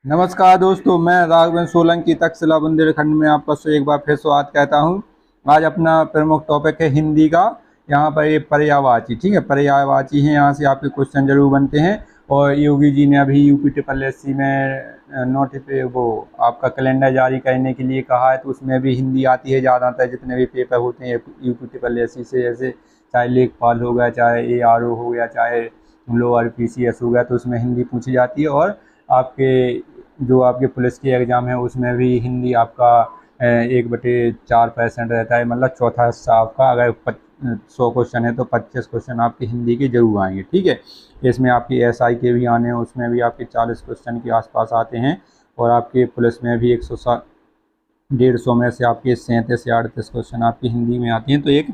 नमस्कार दोस्तों, मैं राघवेंद्र सोलंकी तक्षशिला बुंदेलखंड में आपका एक बार फिर स्वागत कहता हूं। आज अपना प्रमुख टॉपिक है हिंदी का। यहाँ पर ये पर्यायवाची, ठीक है, पर्यायवाची है, यहाँ से आपके क्वेश्चन जरूर बनते हैं। और योगी जी ने अभी यूपी में वो आपका कैलेंडर जारी करने के लिए कहा है, तो उसमें भी हिंदी आती है। ज़्यादातर जितने भी पेपर होते हैं यूपी से, जैसे चाहे लेखपाल हो गया, चाहे ARO हो गया, चाहे लोअर PCS हो गया, तो उसमें हिंदी पूछी जाती है। और आपके जो आपके पुलिस के एग्ज़ाम है उसमें भी हिंदी आपका 1/4% रहता है, मतलब चौथा हिस्सा आपका। अगर 100 क्वेश्चन है तो 25 क्वेश्चन आपके हिंदी के जरूर आएंगे, ठीक है। इसमें आपकी SI के भी आने हैं, उसमें भी आपके 40 क्वेश्चन के आसपास आते हैं। और आपके पुलिस में भी 150 में से आपके 37 या 38 क्वेश्चन आपकी हिंदी में आती हैं। तो एक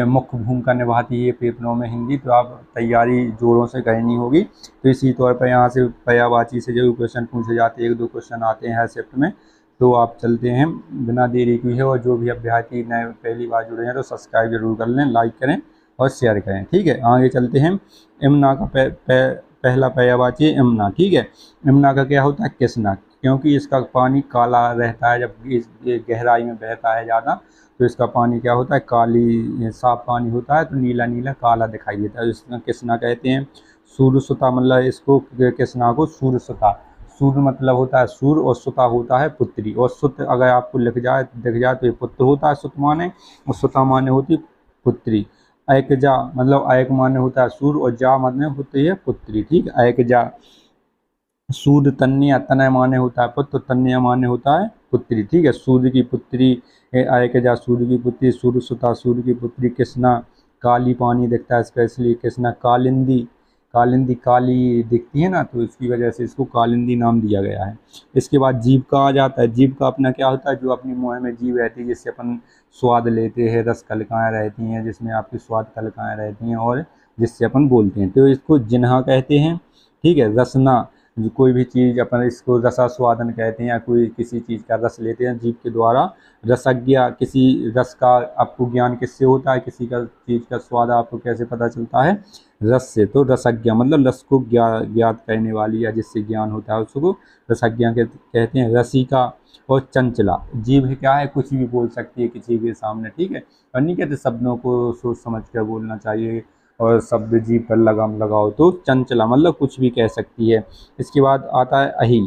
मुख्य भूमिका निभाती है पेपरों में हिंदी, तो आप तैयारी जोरों से करनी होगी। तो इसी तौर पर यहाँ से पर्यायवाची से जो क्वेश्चन पूछे जाते हैं, 1-2 क्वेश्चन आते हैं हर शिफ्ट में। तो आप चलते हैं बिना देरी की है। और जो भी अभ्यर्थी नए पहली बार जुड़े हैं तो सब्सक्राइब जरूर कर लें, लाइक करें और शेयर करें, ठीक है। आगे चलते हैं। यमुना का पहला पर्यायवाची है यमुना, ठीक है। यमुना का क्या होता है? कृष्णा, क्योंकि इसका पानी काला रहता है। जब ये गहराई में बहता है ज़्यादा, तो इसका पानी क्या होता है? काली साफ पानी होता है, तो नीला नीला काला दिखाई देता है, इसमें कृष्णा कहते हैं। सूर्य सुता, मतलब इसको कृष्णा को सूर्य सुता, सूर्य मतलब होता है सूर्य, और सुता होता है पुत्री। और सुत अगर आपको दिख जाए तो ये पुत्र होता है सुत माने, और सुता माने होती पुत्री। ऐकजा मतलब ऐक माने होता है सूर्य, और जा माने होती है पुत्री, ठीक है। ऐकजा सूर्य तन्या, तनय माने होता है पुत्र, तन्या माने होता है पुत्री, ठीक है। सूर्य की पुत्री ऐकजा, सूर्य की पुत्री। सूर्य सुता, सूर्य की पुत्री। कृष्णा, काली पानी दिखता है इसका, इसलिए कृष्णा। कालिंदी, कालिंदी काली दिखती है ना, तो इसकी वजह से इसको कालिंदी नाम दिया गया है। इसके बाद जीव का आ जाता है। जीव का अपना क्या होता है? जो अपनी मुँह में जीव रहती है, जिससे अपन स्वाद लेते हैं। रस कलिकाएँ रहती हैं जिसमें आपकी स्वाद कलिकाएँ रहती हैं, और जिससे अपन बोलते हैं, तो इसको जिन्हा कहते हैं, ठीक है। रसना, जो कोई भी चीज़ अपन इसको रसास्वादन कहते हैं, या कोई किसी चीज़ का रस लेते हैं जीभ के द्वारा। रसज्ञ, किसी रस का आपको ज्ञान किससे होता है? किसी का चीज़ का स्वाद आपको कैसे पता चलता है? रस से। तो रसज्ञ मतलब रस को ज्ञात करने वाली, या जिससे ज्ञान होता है उसको रसज्ञ कहते हैं। रसिका और चंचला, जीभ क्या है? कुछ भी बोल सकती है किसी के सामने, ठीक है। और नहीं कहते शब्दों को सोच समझ कर बोलना चाहिए, और शब्द जीभ पर लगाम लगाओ। तो चंचला मतलब कुछ भी कह सकती है। इसके बाद आता है अही।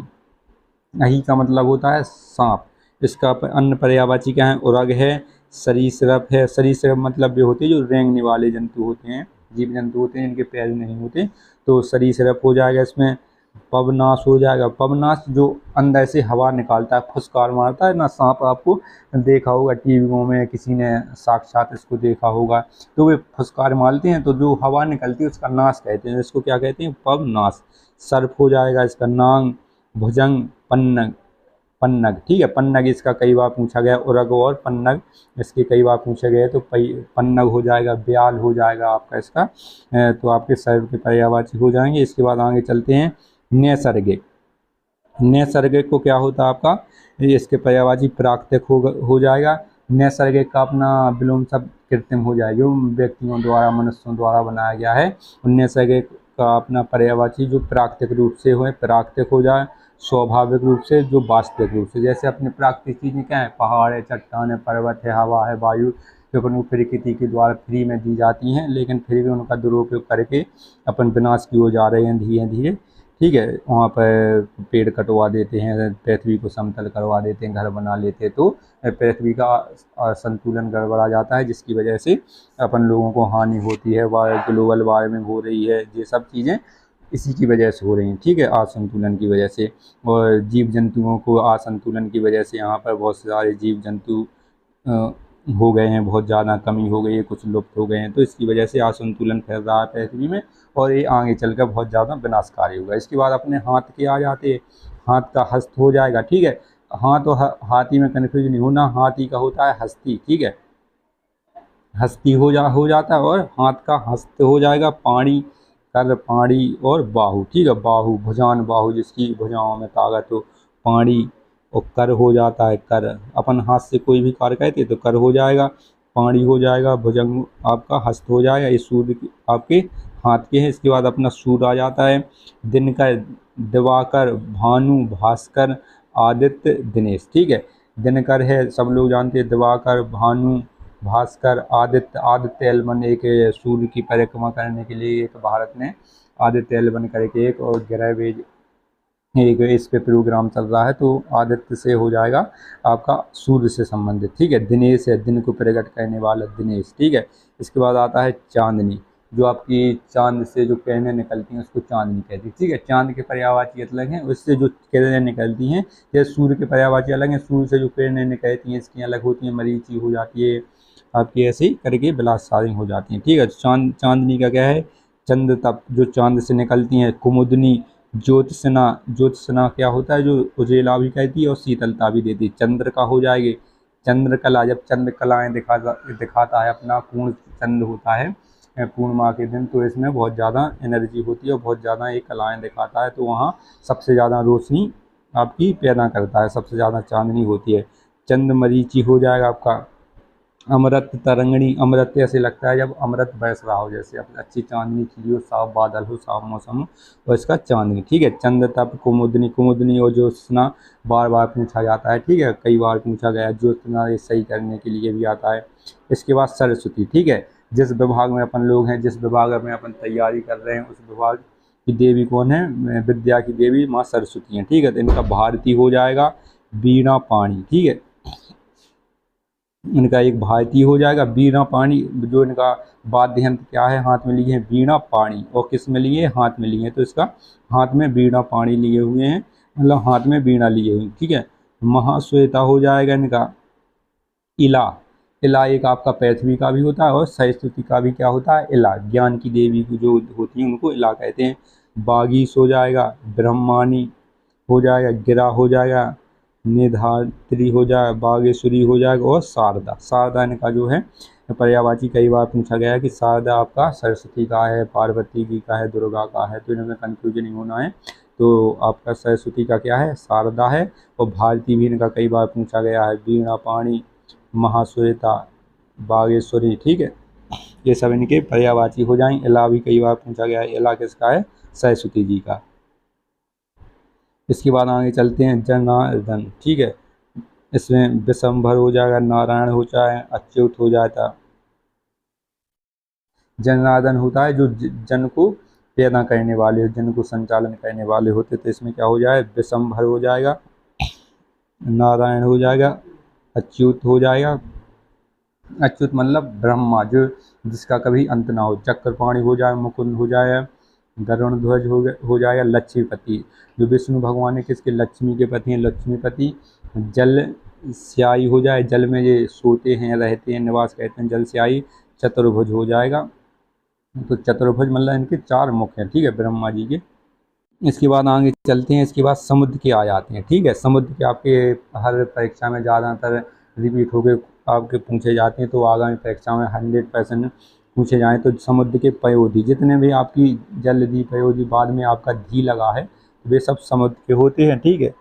अही का मतलब होता है सांप। इसका अन्य पर्यायवाची क्या है? उरग है, सरीसृप है। सरीसृप मतलब ये होते हैं जो रेंगने वाले जंतु होते हैं, जीव जंतु होते हैं, इनके पैर नहीं होते, तो सरीसृप हो जाएगा इसमें। पवनाश हो जाएगा। पवनाश जो अंदर से हवा निकालता है, फुसकार मारता है ना सांप, आपको देखा होगा टीवियों में, किसी ने साक्षात इसको देखा होगा, तो वे फुसकार मारते हैं, तो जो हवा निकलती है उसका नाश कहते हैं। इसको क्या कहते हैं? पवनाश। सर्प हो जाएगा इसका। नांग, भुजंग, पन्नग, पन्नग, ठीक है। पन्नग इसका कई बार पूछा गया। उरग और पन्नग इसके कई बार पूछे गए, तो पन्नग हो जाएगा। ब्याल हो जाएगा आपका इसका। तो आपके सर्व के पर्यायवाची हो जाएंगे। इसके बाद आगे चलते हैं। नैसर्गिक। नैसर्गिक को क्या होता है आपका? इसके पर्यायवाची प्राकृतिक हो जाएगा। नैसर्गिक का अपना विलोम शब्द कृत्रिम हो जाएगा, जो व्यक्तियों द्वारा, मनुष्यों द्वारा बनाया गया है। नैसर्गिक का अपना पर्यायवाची जो प्राकृतिक रूप से हो, प्राकृतिक हो जाए। स्वाभाविक रूप से, जो वास्तविक रूप से, जैसे अपने प्राकृतिक चीज़ें क्या है? पहाड़ है, चट्टान है, पर्वत है, हवा है, वायु, जो अपन को प्रकृति के द्वारा फ्री में दी जाती हैं, लेकिन फिर भी उनका दुरुपयोग करके अपन विनाश की ओर जा रहे हैं धीरे धीरे, ठीक है। वहाँ पर पेड़ कटवा देते हैं, पृथ्वी को समतल करवा देते हैं, घर बना लेते हैं, तो पृथ्वी का संतुलन गड़बड़ा जाता है, जिसकी वजह से अपन लोगों को हानि होती है। ग्लोबल वार्मिंग हो रही है, ये सब चीज़ें इसी की वजह से हो रही हैं, ठीक है, असंतुलन की वजह से। और जीव जंतुओं को असंतुलन की वजह से यहाँ पर बहुत सारे जीव जंतु हो गए हैं, बहुत ज़्यादा कमी हो गई है, कुछ लुप्त हो गए हैं, तो इसकी वजह से असंतुलन फैल रहा है पृथ्वी में, और ये आगे चलकर बहुत ज़्यादा विनाशकारी होगा। इसके बाद अपने हाथ के आ जाते हैं। हाथ का हस्त हो जाएगा, ठीक है। हाथ और हाथी में कन्फ्यूज नहीं होना, हाथी का होता है हस्ती, ठीक है, हस्ती हो जाता है। और हाथ का हस्त हो जाएगा पाणी, कर पाणी, और बाहु, ठीक है। बाहु, भुजान बाहु, जिसकी भुजाओं में ताकत हो, पाणी। और कर हो जाता है कर, अपन हाथ से कोई भी कार्य कहते तो कर हो जाएगा, पाणी हो जाएगा, भुजंग आपका हस्त हो जाएगा। ये सूर्य आपके हाथ के हैं। इसके बाद अपना सूर्य आ जाता है, दिनकर, दिवाकर, भानु, भास्कर, आदित्य, दिनेश। ठीक है, दिनकर है सब लोग जानते हैं, दिवाकर, भानु, भास्कर, आदित्य। आदित्य एल1 एक सूर्य की परिक्रमा करने के लिए एक भारत ने आदित्य एल1 करके एक और ग्रहवेज एक इस पे प्रोग्राम चल रहा है, तो आदित्य से हो जाएगा आपका सूर्य से संबंधित। ठीक है, दिनेश है दिन को प्रकट करने वाला दिनेश। ठीक है, इसके बाद आता है चांदनी, जो आपकी चांद से जो किरणें निकलती हैं उसको चांदनी कहती है। ठीक है, चांद के पर्यायवाची अलग हैं, उससे जो किरणें निकलती हैं, ये सूर्य के पर्यायवाची अलग हैं, सूर्य से जो किरणें निकलती हैं इसकी अलग होती हैं, मरीची हो जाती है आपकी, ऐसे ही करके बिलासारी हो जाती हैं। ठीक है, चांदनी का क्या है, चंद्र तप जो चांद से निकलती हैं, कुमुदनी, ज्योत्सना। ज्योत्सना क्या होता है, जो उजेला भी कहती है और शीतलता भी देती है। चंद्र का हो जाएगी चंद्रकला, जब चंद्रकलाएँ दिखाता है अपना, पूर्ण चंद्र होता है पूर्णिमा के दिन, तो इसमें बहुत ज़्यादा एनर्जी होती है और बहुत ज़्यादा एक कलाएँ दिखाता है, तो वहाँ सबसे ज़्यादा रोशनी आपकी पैदा करता है, सबसे ज़्यादा चांदनी होती है। चंद्रमरीचि हो जाएगा आपका, अमृत तरंगणी। अमृत ऐसे लगता है जब अमृत बरस रहा हो, जैसे अब अच्छी चांदनी खिली हो, साफ बादल हो, साफ मौसम हो, और इसका चांदनी। ठीक है, चंद्र तप, कुमुदनी। कुमुदनी और ज्योत्सना बार बार पूछा जाता है, ठीक है, कई बार पूछा गया। ज्योत्सना ये सही करने के लिए भी आता है। इसके बाद सरस्वती। ठीक है, जिस विभाग में अपन लोग हैं, जिस विभाग में अपन तैयारी कर रहे हैं, उस विभाग की देवी कौन है, विद्या की देवी माँ सरस्वती हैं। ठीक है, तो इनका भारती हो जाएगा वीणा पाणी। ठीक है, इनका एक भारतीय हो जाएगा वीणा पाणी। जो इनका वाद्य यंत्र क्या है, हाथ में लिए हैं वीणा पाणी, और किस में लिए, हाथ में लिए हैं, तो इसका हाथ में वीणा पाणी लिए हुए हैं, मतलब हाथ में वीणा लिए हुए। ठीक है, महाश्वेता हो जाएगा इनका इला। इला एक आपका पृथ्वी का भी होता है और सरस्वती का भी क्या होता है, इला। ज्ञान की देवी की जो होती है उनको इला कहते हैं। बागीश हो जाएगा, ब्रह्मानी हो जाएगा, गिरा हो जाएगा, निधात्री हो जाए, बागेश्वरी हो जाएगा, और शारदा। शारदा इनका जो है पर्यायवाची, कई बार पूछा गया है कि शारदा आपका सरस्वती का है, पार्वती जी का है, दुर्गा का है, तो इनमें कन्फ्यूजन नहीं होना है। तो आपका सरस्वती का क्या है, शारदा है। और भारती भी इनका कई बार पूछा गया है, वीणा पाणी, महाश्वेता, बागेश्वरी। ठीक है, ये सब इनके पर्यायवाची हो जाएंगे। इला भी कई बार पूछा गया है, इला किसका है, सरस्वती जी का। इसके बाद आगे चलते हैं जनार्दन। ठीक है, इसमें विशंभर हो जाएगा, नारायण हो जाए, अच्युत हो जाता। जनार्दन होता है जो जन को पैदा करने वाले, जन को संचालन करने वाले होते, तो इसमें क्या हो जाए, विशंभर हो जाएगा, नारायण हो जाएगा, अच्युत हो जाएगा। अच्युत मतलब ब्रह्मा, जो जिसका कभी अंत ना हो। चक्रपाणी हो जाए, मुकुंद हो जाए, गरुण ध्वज हो जाएगा, लक्ष्मीपति। जो विष्णु भगवान है किसके, लक्ष्मी के पति हैं, लक्ष्मीपति। जल स्यायी हो जाए, जल में ये सोते हैं, रहते हैं, निवास करते हैं, जल स्यायी। चतुर्भुज हो जाएगा, तो चतुर्भुज मतलब इनके 4 मुख हैं। ठीक है, ब्रह्मा जी के। इसके बाद आगे चलते हैं, इसके बाद समुद्र के आ जाते हैं। ठीक है, समुद्र के आपके हर परीक्षा में ज़्यादातर रिपीट हो गए आपके पूछे जाते हैं, तो आगामी परीक्षा में 100% पूछे जाएँ। तो समुद्र के पयोधी, जितने भी आपकी जलधि पयोधी बाद में आपका धी लगा है, वे सब समुद्र के होते हैं। ठीक है,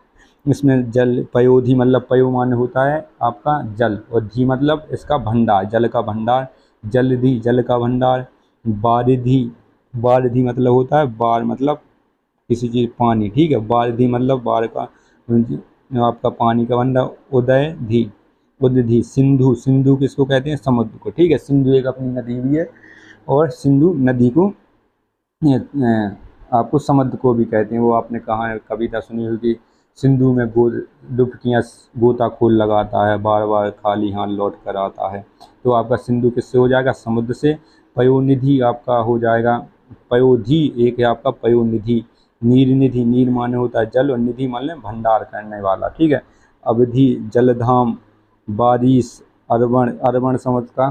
इसमें जल पयोधी मतलब पयो माने होता है आपका जल, और धी मतलब इसका भंडार, जल का भंडार। जलधि जल का भंडार। बारिधि, बारिधि मतलब होता है बार, मतलब किसी चीज़ पानी। ठीक है, बारिधि मतलब बार का आपका पानी का भंडार। उदय धी, उदधि। सिंधु, सिंधु किसको कहते हैं, समुद्र को। ठीक है, सिंधु एक अपनी नदी भी है, और सिंधु नदी को आपको समुद्र को भी कहते हैं। वो आपने कहा है, कविता सुनी होगी, सिंधु में डुबकियाँ गोताखोर लगाता है, बार बार खाली हाथ लौट कर आता है। तो आपका सिंधु किससे हो जाएगा, समुद्र से। पयोनिधि आपका हो जाएगा, पयोधि एक है आपका पयोनिधि। नीरनिधि, नीर माने होता है जल, और निधि माने भंडार करने वाला। ठीक है, अवधि, जलधाम, बारिश, अर्वण, अर्वण समुद्र का,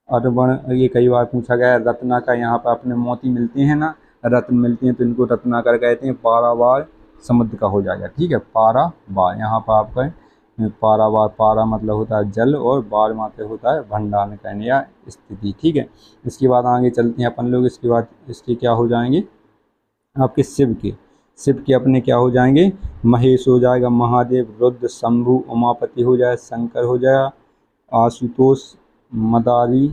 अर्वण ये कई बार पूछा गया है। रत्ना का, यहाँ पर अपने मोती मिलते हैं ना, रत्न मिलते हैं, तो इनको रत्नाकर कहते हैं। पारावार समुद्र का हो जाएगा। ठीक है, पारावार, यहाँ पर आपका पारावार, पारा मतलब होता है जल, और वार मात्र होता है भंडारण करने या स्थिति। ठीक है, इसके बाद आगे चलते हैं अपन लोग। इसके बाद इसके क्या हो जाएंगे आपके शिव के। शिव के अपने क्या हो जाएंगे, महेश हो जाएगा, महादेव, रुद्र, शंभु, उमापति हो जाए, शंकर हो जाएगा, आशुतोष, मदारी।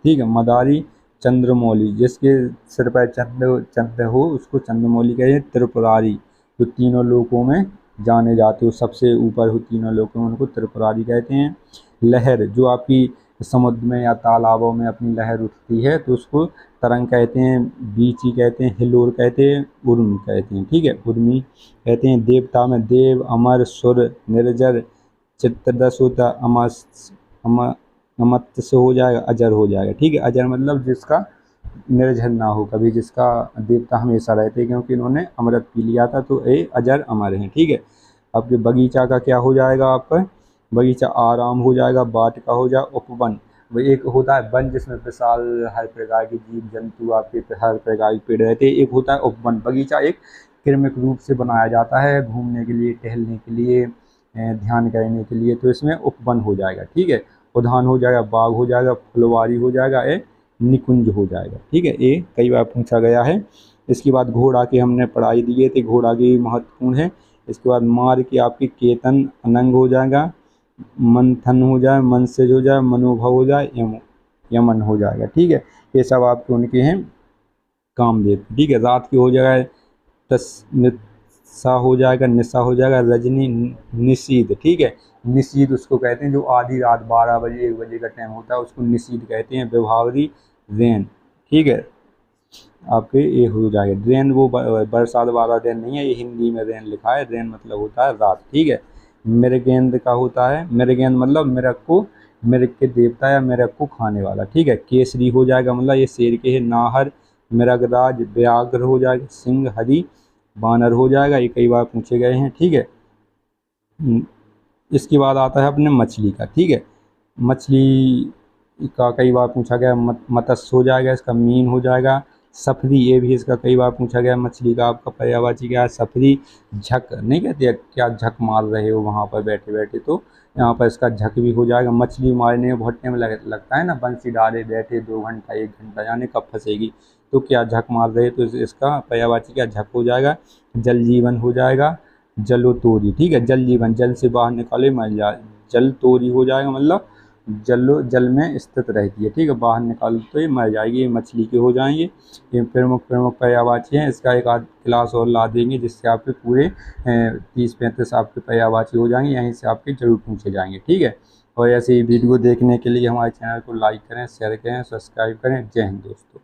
ठीक है, मदारी, चंद्रमौली, जिसके सिर पर चंद्र हो उसको चंद्रमौली कहते हैं। त्रिपुरारी, जो तीनों लोकों में जाने जाते हो, सबसे ऊपर हो तीनों लोकों में, उनको त्रिपुरारी कहते हैं। लहर, जो आपकी समुद्र में या तालाबों में अपनी लहर उठती है तो उसको तरंग कहते हैं, बीची कहते हैं, हिलोर कहते हैं, उर्म कहते हैं। ठीक है, उर्मी कहते हैं। देवता में देव, अमर, सुर, निर्जर, चित्रदश होता, अमर्त्य से हो जाएगा, अजर हो जाएगा। ठीक है, अजर मतलब जिसका निर्जर ना हो कभी, जिसका देवता हमेशा रहते, क्योंकि इन्होंने अमृत पी लिया था तो ये अजर अमर हैं। ठीक है, आपके बगीचा का क्या हो जाएगा, आपका बगीचा आराम हो जाएगा, वाटिका हो जाए, उपवन। वो एक होता है वन जिसमें विशाल हर प्रकार के जीव जंतु, आपके हर प्रकार के पेड़ रहते हैं। एक होता है उपवन, बगीचा एक क्रमिक रूप से बनाया जाता है घूमने के लिए, टहलने के लिए, ध्यान करने के लिए, तो इसमें उपवन हो जाएगा। ठीक है, उद्यान हो जाएगा, बाग हो जाएगा, फुलवारी हो जाएगा, ए निकुंज हो जाएगा। ठीक है, ये कई बार पूछा गया है। इसके बाद घोड़ा की हमने पढ़ाई दिए थे, घोड़ा की महत्वपूर्ण है। इसके बाद मार की आपकी केतन, अनंग हो जाएगा, मंथन हो जाए, मनसेज हो जाए, मनोभव हो जाए, यमन हो जाएगा। ठीक है, ये सब आपके उनके हैं कामदेव। ठीक है, रात की हो जाएगा निशा हो जाएगा, निशा हो जाएगा, रजनी, निशीद। ठीक है, निशीद उसको कहते हैं जो आधी रात 12 बजे 1 बजे का टाइम होता है, उसको निशीद कहते हैं। विभावरी, रैन। ठीक है, आपके ये हो जाएगा रैन, वो बरसात वाला रैन नहीं है, ये हिंदी में रैन लिखा है। रैन मतलब होता है रात। ठीक है, मृगेंद्र का होता है, मृगेंद्र मतलब मृग को, मृग के देवता या मृग को खाने वाला। ठीक है, केसरी हो जाएगा मतलब ये शेर के है। नाहर, मृगराज, व्याघ्र हो जाएगा, सिंह, हरि, बानर हो जाएगा। ये कई बार पूछे गए हैं। ठीक है, इसके बाद आता है अपने मछली का। ठीक है, मछली का कई बार पूछा गया, मत्स्य हो जाएगा, इसका मीन हो जाएगा। सफरी, ये भी इसका कई बार पूछा गया, मछली का आपका पर्यायवाची क्या है, सफरी। झक नहीं कहते क्या झक मार रहे हो वहाँ पर बैठे बैठे, तो यहाँ पर इसका झक भी हो जाएगा। मछली मारने में बहुत टाइम लगता है ना, बंसी डाले बैठे 2 घंटा 1 घंटा, यानी कब फंसेगी, तो क्या झक मार रहे, तो इसका पर्यायवाची क्या झक हो जाएगा। जल जीवन हो जाएगा, जलोतोरी। ठीक है, जल जीवन, जल से बाहर निकाले मर जाए, जल तोरी हो जाएगा मतलब जल में स्थित रहती है। ठीक है, बाहर निकालो तो ये मर जाएगी। ये मछली के हो जाएंगे। ये प्रमुख पर्यायवाची हैं। इसका एक आध क्लास और ला देंगे जिससे आपके पूरे 30-35 आपके पर्यायवाची हो जाएंगे, यहीं से आपके जरूर पूछे जाएंगे। ठीक है, और ऐसे ही वीडियो देखने के लिए हमारे चैनल को लाइक करें, शेयर करें, सब्सक्राइब करें। जय हिंद दोस्तों।